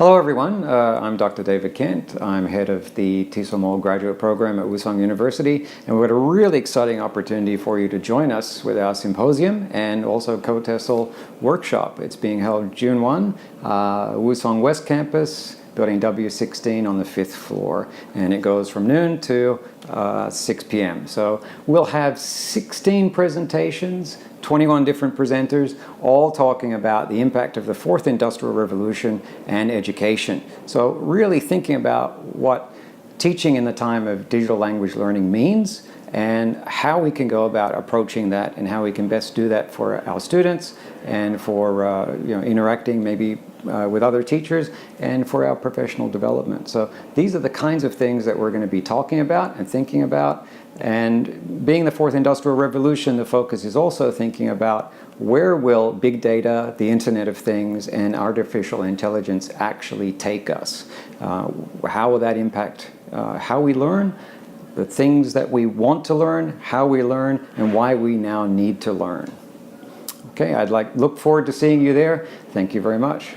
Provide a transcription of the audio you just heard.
Hello everyone, I'm Dr. David Kent. I'm head of the TESOL-MALL graduate program at Woosong University, and we've got a really exciting opportunity for you to join us with our symposium and also KOTESOL workshop. It's being held June 1, Woosong West Campus, building W16 on the 5th floor, and it goes from noon to 6 p.m. So we'll have 16 presentations, 21 different presenters, all talking about the impact of the fourth industrial revolution and education. So really thinking about what teaching in the time of digital language learning means and how we can go about approaching that and how we can best do that for our students and for interacting maybe with other teachers and for our professional development. So these are the kinds of things that we're going to be talking about and thinking about. And being the fourth industrial revolution, the focus is also thinking about where will big data, the Internet of Things, and artificial intelligence actually take us? How will that impact how we learn, the things that we want to learn, how we learn, and why we now need to learn? Okay, look forward to seeing you there. Thank you very much.